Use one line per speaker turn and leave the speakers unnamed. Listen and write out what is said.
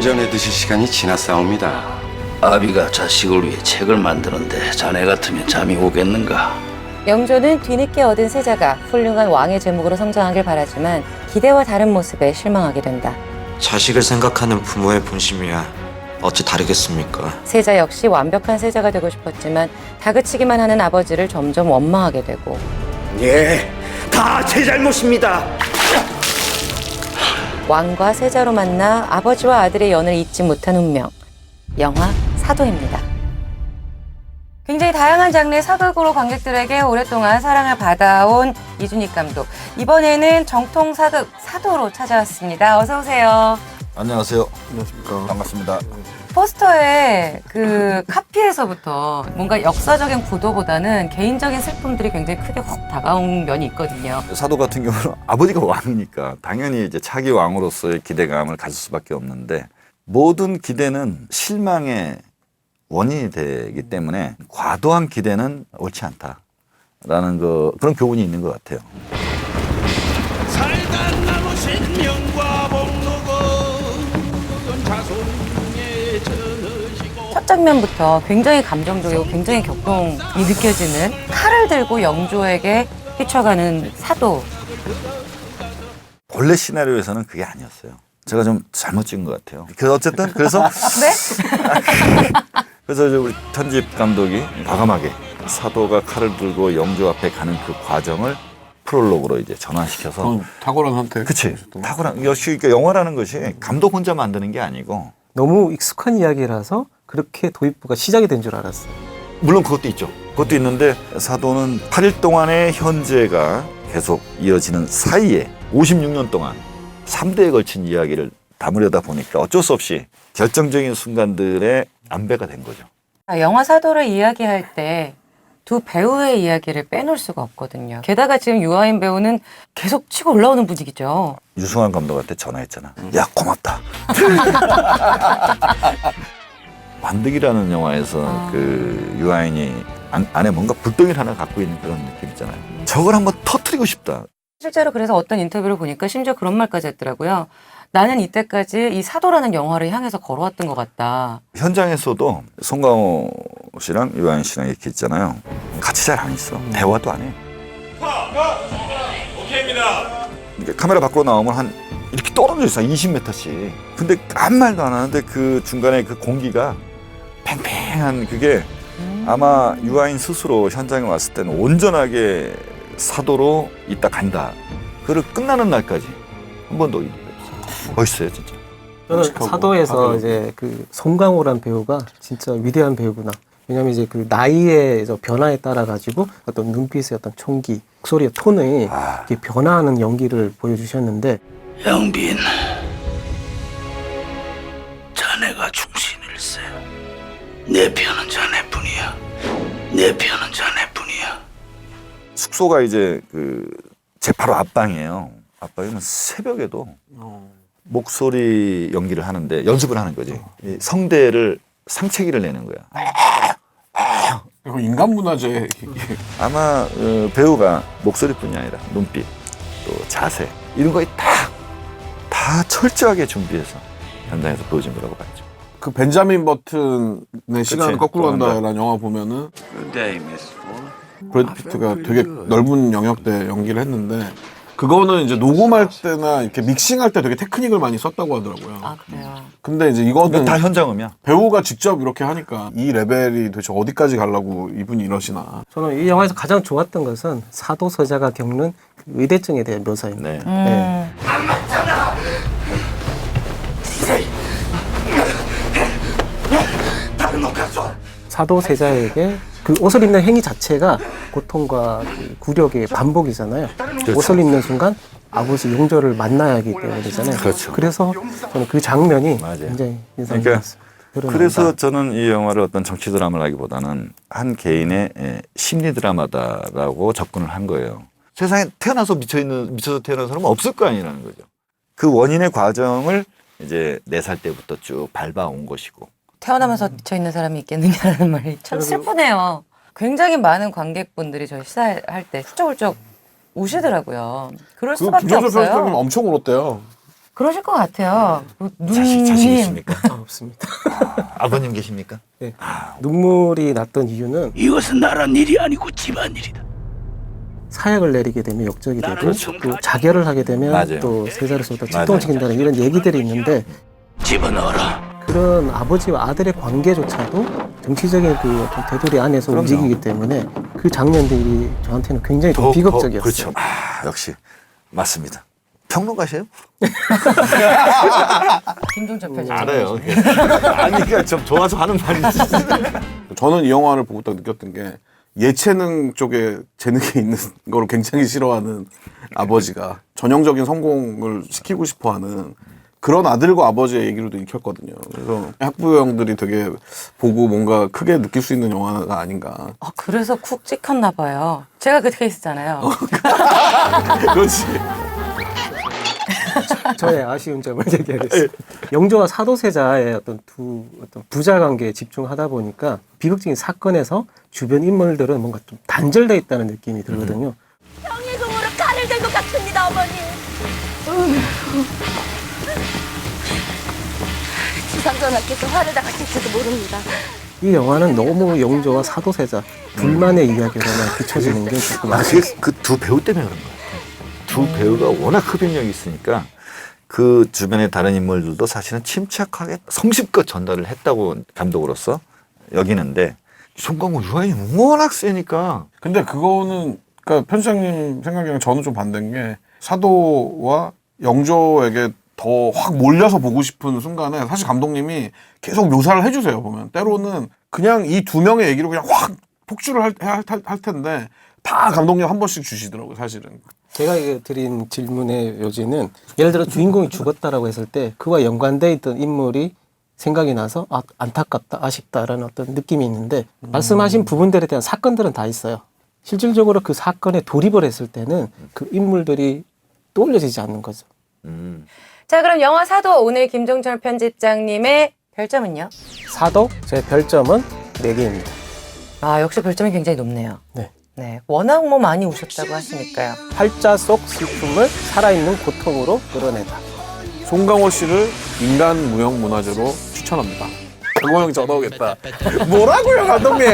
전에 드실 시간이 지났사옵니다.
아비가 자식을 위해 책을 만드는데 자네 같으면 잠이 오겠는가?
영조는 뒤늦게 얻은 세자가 훌륭한 왕의 제목으로 성장하길 바라지만 기대와 다른 모습에 실망하게 된다.
자식을 생각하는 부모의 본심이야 어찌 다르겠습니까?
세자 역시 완벽한 세자가 되고 싶었지만 다그치기만 하는 아버지를 점점 원망하게 되고
예, 다 제 잘못입니다.
왕과 세자로 만나 아버지와 아들의 연을 잊지 못한 운명. 영화 사도입니다. 굉장히 다양한 장르의 사극으로 관객들에게 오랫동안 사랑을 받아온 이준익 감독. 이번에는 정통 사극 사도로 찾아왔습니다. 어서 오세요.
안녕하세요. 안녕하십니까. 반갑습니다.
포스터의 그 카피에서부터 뭔가 역사적인 구도보다는 개인적인 슬픔들이 굉장히 크게 확 다가온 면이 있거든요.
사도 같은 경우는 아버지가 왕이니까 당연히 이제 차기 왕으로서의 기대감을 가질 수밖에 없는데 모든 기대는 실망의 원인이 되기 때문에 과도한 기대는 옳지 않다라는 그런 교훈이 있는 것 같아요.
살다 남으신 명과 복록은 자손의 전으시고.
첫 장면부터 굉장히 감정적이고 굉장히 격동이 느껴지는 칼을 들고 영조에게 휘쳐가는 사도.
본래 시나리오에서는 그게 아니었어요. 제가 좀 잘못 찍은 것 같아요. 어쨌든 그래서
네?
그래서 이제 우리 편집 감독이 과감하게 사도가 칼을 들고 영조 앞에 가는 그 과정을 프롤로그로 이제 전환시켜서
탁월한 선택.
그치. 탁월한 역시 그러니까 영화라는 것이 감독 혼자 만드는 게 아니고
너무 익숙한 이야기라서 그렇게 도입부가 시작이 된 줄 알았어요.
물론 그것도 있죠. 그것도 있는데 사도는 8일 동안의 현재가 계속 이어지는 사이에 56년 동안 3대에 걸친 이야기를 담으려다 보니까 어쩔 수 없이 결정적인 순간들에 안배가 된 거죠.
영화 사도를 이야기할 때 두 배우의 이야기를 빼놓을 수가 없거든요. 게다가 지금 유아인 배우는 계속 치고 올라오는 분위기죠.
유승환 감독한테 전화했잖아. 야 고맙다. 만득이라는 영화에서 그 유아인이 안에 뭔가 불덩이를 하나 갖고 있는 그런 느낌 있잖아요. 저걸 한번 터뜨리고 싶다.
실제로 그래서 어떤 인터뷰를 보니까 심지어 그런 말까지 했더라고요. 나는 이때까지 이 사도라는 영화를 향해서 걸어왔던 것 같다.
현장에서도 송강호 씨랑 유아인 씨랑 이렇게 있잖아요. 같이 잘 안 있어. 대화도 안 해.
오케이입니다.
그러니까 카메라 밖으로 나오면 한 이렇게 떨어져 있어. 20m씩. 근데 아무 말도 안 하는데 그 중간에 그 공기가 팽팽한 그게 아마 유아인 스스로 현장에 왔을 때는 온전하게 사도로 있다 간다. 그걸 끝나는 날까지 한 번도 멋있어요, 진짜.
저는
씩하고
사도에서
다들.
이제 그 송강호란 배우가 진짜 위대한 배우구나. 왜냐면 이제 그 나이의 변화에 따라 가지고 어떤 눈빛의 어떤 총기, 목소리의 톤이 이렇게 변화하는 연기를 보여주셨는데
영빈, 자네가 충신일세. 내 편은 자네뿐이야. 내 편은 자네뿐이야.
숙소가 이제 제 바로 앞방이에요. 앞방이면 새벽에도 목소리 연기를 하는데 연습을 하는 거지. 이 성대를 상체기를 내는 거야.
이거 인간 문화재.
아마 배우가 목소리뿐이 아니라 눈빛, 또 자세 이런 거에 다 철저하게 준비해서 현장에서 보여준 거라고 봐야죠.
그 벤자민 버튼의 시간을
그치,
거꾸로
거꾸로
간다라는 영화 보면은
Good day, Miss Ford.
브래드 피트가 되게 넓은 영역대 연기를 했는데 그거는 이제 녹음할 때나 이렇게 믹싱할 때 되게 테크닉을 많이 썼다고 하더라고요.
아, 그래요?
근데 이제 이거는
다 현장음이야.
배우가 직접 이렇게 하니까 이 레벨이 도대체 어디까지 가려고 이분이 이러시나.
저는 이 영화에서 가장 좋았던 것은 사도 서자가 겪는 의대증에 대한 묘사입니다.
네.
네. 사도 세자에게 그 옷을 입는 행위 자체가 고통과 그 굴욕의 반복이잖아요. 옷을 입는 순간 아버지 용조를 만나야 하기 때문이잖아요.
그렇죠.
그래서 저는 그 장면이
맞아요.
굉장히 인상
그러니까
깊었어요.
그래서 저는 이 영화를 어떤 정치 드라마라기보다는 한 개인의 심리 드라마다라고 접근을 한 거예요. 세상에 미쳐서 태어난 사람은 없을 거 아니라는 거죠. 그 원인의 과정을 이제 4살 때부터 쭉 밟아온 것이고.
태어나면서 미쳐있는 사람이 있겠느냐라는 말이 참 슬프네요. 굉장히 많은 관객분들이 저희 시사할 때 훌쩍훌쩍 우시더라고요. 그럴
그
수밖에
김정수
없어요.
편집장님 엄청 울었대요.
그러실 것 같아요.
자식
누님.
있습니까?
없습니다.
아버님 계십니까?
네. 눈물이 났던 이유는
이것은 나란 일이 아니고 집안일이다.
사약을 내리게 되면 역적이 되고
그렇죠.
또 자결을 하게 되면
맞아요.
또 세자로서부터
맞아요.
직동시킨다는 이런 얘기들이 있는데
집어넣어라.
그런 아버지와 아들의 관계조차도 정치적인 그 어떤 테두리 안에서
그럼요.
움직이기 때문에 그 장면들이 저한테는 굉장히 좀 비극적이었어요.
그렇죠. 역시 맞습니다. 평론가세요?
김종철 편집.
알아요. 아니 그러니까 좀 좋아서 하는 말이지.
저는 이 영화를 보고 딱 느꼈던 게 예체능 쪽에 재능이 있는 거를 굉장히 싫어하는 아버지가 전형적인 성공을 시키고 싶어하는 그런 아들과 아버지의 얘기로도 읽혔거든요. 그래서 학부형들이 되게 보고 뭔가 크게 느낄 수 있는 영화가 아닌가.
아, 그래서 쿡 찍혔나 봐요. 제가 그 케이스잖아요.
그렇지.
저의 아쉬운 점을 얘기하겠습니다. 영조와 사도세자의 어떤 어떤 부자 관계에 집중하다 보니까 비극적인 사건에서 주변 인물들은 뭔가 좀 단절돼 있다는 느낌이 들거든요.
형의 공으로 칼을 든 것 같습니다, 어머니. 지상전하께서 화를 다 가실지도 모릅니다.
이 영화는 너무 영조와 사도세자 둘만의 이야기로만 비춰지는 게 조금 아쉽습니다.
그 두 배우 때문에 그런 거예요. 두 배우가 워낙 흡입력이 있으니까 그 주변의 다른 인물들도 사실은 침착하게 성심껏 전달을 했다고 감독으로서 여기는데 송강호 유아인이 워낙 세니까
근데 그거는 그러니까 편집장님 생각에는 저는 좀 반대인 게 사도와 영조에게 더 확 몰려서 보고 싶은 순간에 사실 감독님이 계속 묘사를 해주세요. 보면 때로는 그냥 이 두 명의 얘기로 그냥 확 폭주를 할 텐데 다 감독님 한 번씩 주시더라고요. 사실은.
제가 드린 질문의 요지는 예를 들어 주인공이 죽었다라고 했을 때 그와 연관돼 있던 인물이 생각이 나서 안타깝다, 아쉽다라는 어떤 느낌이 있는데 말씀하신 부분들에 대한 사건들은 다 있어요. 실질적으로 그 사건에 돌입을 했을 때는 그 인물들이 떠올려지지 않는 거죠.
자, 그럼 영화 사도 오늘 김종철 편집장님의 별점은요?
사도 제 별점은 4개입니다.
아, 역시 별점이 굉장히 높네요.
네.
네. 워낙 뭐 많이 오셨다고 하시니까요.
활자 속 슬픔을 살아있는 고통으로 끌어내다.
송강호 씨를 인간 무형 문화재로 추천합니다. 강호 형이 전화 오겠다. 뭐라고요, 감독님?